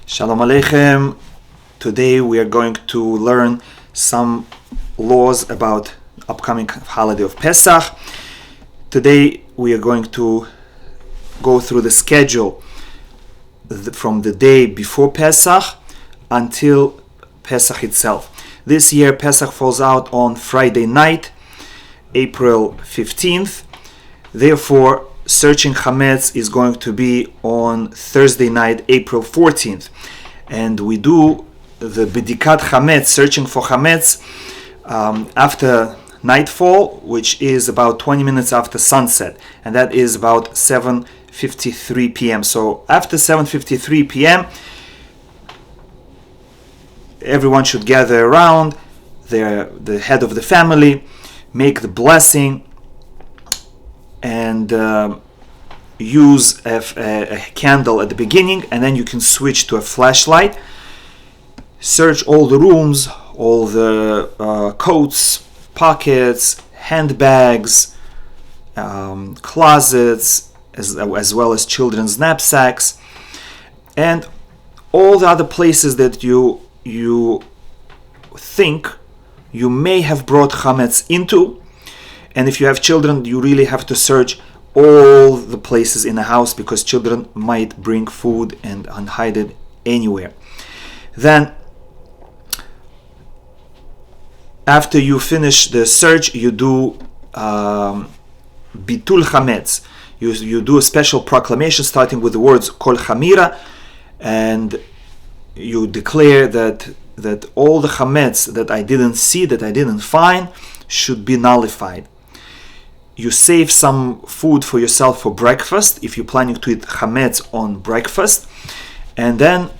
Shalom Aleichem. Today we are going to learn some laws about upcoming holiday of Pesach. Today we are going to go through the schedule from the day before Pesach until Pesach itself. This year Pesach falls out on Friday night, April 15th. Therefore, searching Chametz is going to be on Thursday night, April 14th. And we do the Bedikat Chametz, searching for Chametz, after nightfall, which is about 20 minutes after sunset. And that is about 7:53 p.m. So after 7:53 p.m., everyone should gather around the head of the family, make the blessing, and use a candle at the beginning, and then you can switch to a flashlight. Search all the rooms, all the coats, pockets, handbags, closets, as well as children's knapsacks, and all the other places that you think you may have brought chametz into. And if you have children, you really have to search all the places in the house, because children might bring food and hide it anywhere. Then, after you finish the search, you do bitul chametz. You do a special proclamation starting with the words kol chamira, and you declare that all the chametz that I didn't see, that I didn't find, should be nullified. You save some food for yourself for breakfast if you're planning to eat chametz on breakfast, and then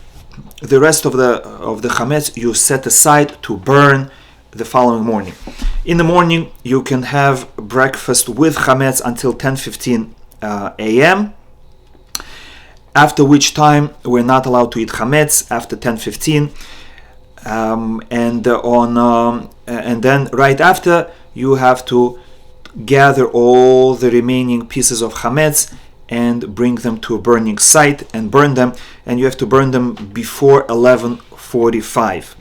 the rest of the chametz you set aside to burn the following morning. In the morning, you can have breakfast with chametz until 10:15 a.m. After which time we're not allowed to eat chametz after 10:15, and then right after you have to gather all the remaining pieces of chametz and bring them to a burning site and burn them, and you have to burn them before 11:45.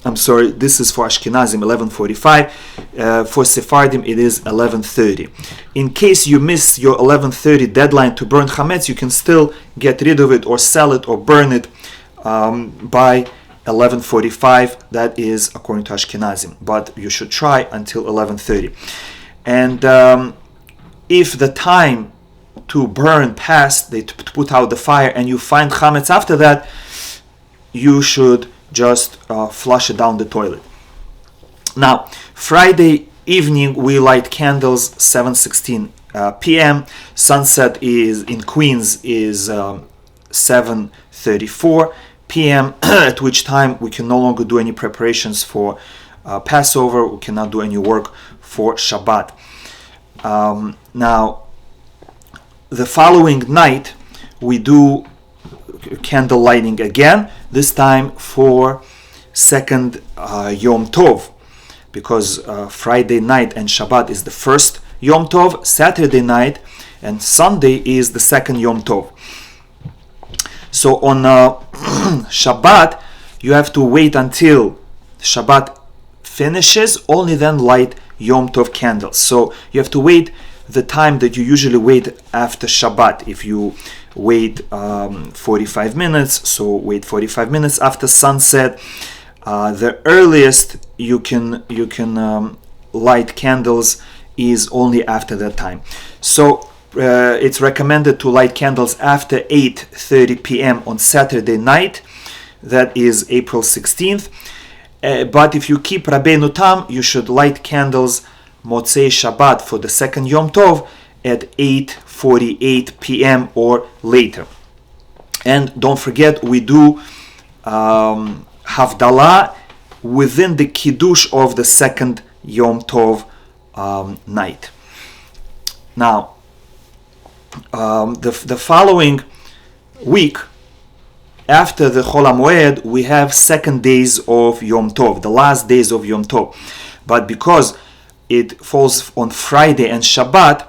I'm sorry, this is for Ashkenazim, 11:45. For Sephardim, it is 11:30. In case you miss your 11:30 deadline to burn chametz, you can still get rid of it or sell it or burn it by 11:45. That is according to Ashkenazim, but you should try until 11:30. And if the time to burn passed, to put out the fire, and you find chametz after that, you should just flush it down the toilet. Now, Friday evening, we light candles 7:16 p.m. Sunset is in Queens is 7:34 p.m. at which time we can no longer do any preparations for Passover. We cannot do any work for Shabbat. Now, the following night we do candle lighting again, this time for second Yom Tov, because Friday night and Shabbat is the first Yom Tov, Saturday night and Sunday is the second Yom Tov. So on Shabbat, you have to wait until Shabbat finishes, only then light Yom Tov candles. So you have to wait the time that you usually wait after Shabbat. If you wait 45 minutes, so wait 45 minutes after sunset. The earliest you can light candles is only after that time. So it's recommended to light candles after 8:30 p.m. on Saturday night. That is April 16th. But if you keep Rabbeinu Tam, you should light candles Motzei Shabbat for the second Yom Tov at 8:48 p.m. or later. And don't forget, we do Havdalah within the Kiddush of the second Yom Tov night. Now, the following week, after the Chol HaMoed, we have second days of Yom Tov, the last days of Yom Tov. But because it falls on Friday and Shabbat,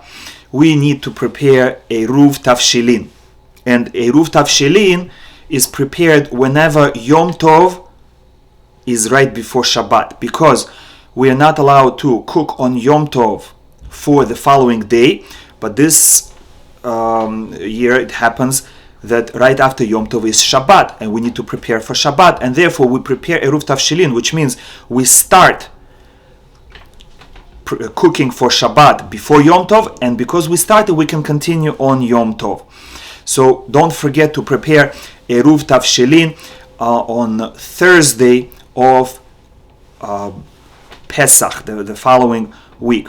we need to prepare Eruv Tavshilin. And Eruv Tavshilin is prepared whenever Yom Tov is right before Shabbat, because we are not allowed to cook on Yom Tov for the following day, but this year it happens that right after Yom Tov is Shabbat, and we need to prepare for Shabbat, and therefore we prepare Eruv Tavshilin, which means we start cooking for Shabbat before Yom Tov, and because we started, we can continue on Yom Tov. So don't forget to prepare Eruv Tavshilin on Thursday of Pesach, the following week.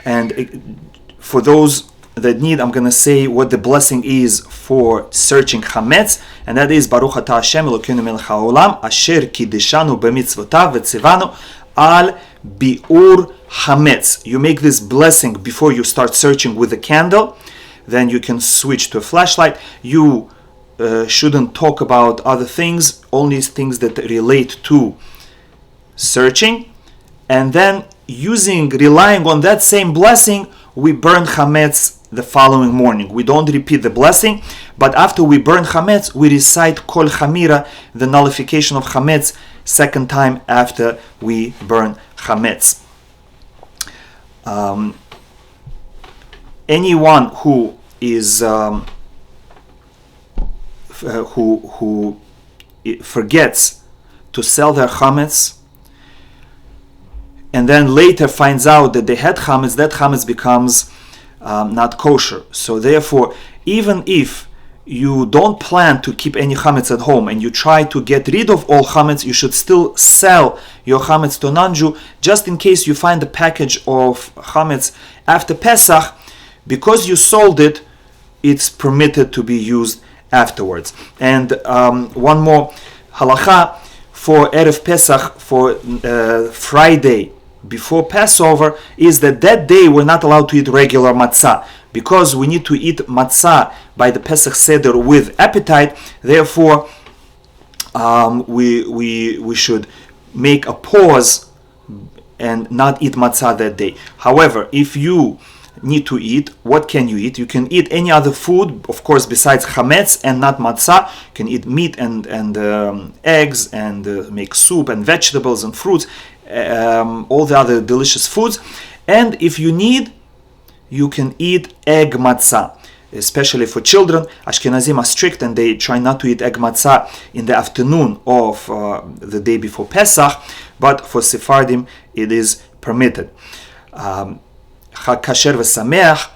And for those that need, I'm going to say what the blessing is for searching Chametz, and that is Baruch Atah Hashem Elokeinu melech haolam asher kideshanu b'mitzvotav v'tzivanu al bi'ur Chametz. You make this blessing before you start searching with a candle, then you can switch to a flashlight. You shouldn't talk about other things, only things that relate to searching, and then relying on that same blessing, we burn Chametz the following morning. We don't repeat the blessing, but after we burn Chametz, we recite Kol Chamira, the nullification of Chametz, second time after we burn Chametz. Anyone who is who forgets to sell their Chametz, and then later finds out that they had chametz, that chametz becomes not kosher. So therefore, even if you don't plan to keep any chametz at home and you try to get rid of all chametz, you should still sell your chametz to a non-Jew, just in case you find a package of chametz after Pesach. Because you sold it, it's permitted to be used afterwards. And one more halacha for Erev Pesach, for Friday before Passover, is that day we're not allowed to eat regular matzah, because we need to eat matzah by the Pesach Seder with appetite. Therefore, we should make a pause and not eat matzah that day. However, if you need to eat, what can you eat? You can eat any other food, of course, besides chametz and not matzah. You can eat meat and eggs, and make soup and vegetables and fruits, all the other delicious foods. And if you need, you can eat egg matzah, especially for children. Ashkenazim are strict and they try not to eat egg matzah in the afternoon of the day before Pesach, but for Sephardim it is permitted. Chag kasher v'sameach,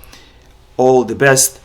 all the best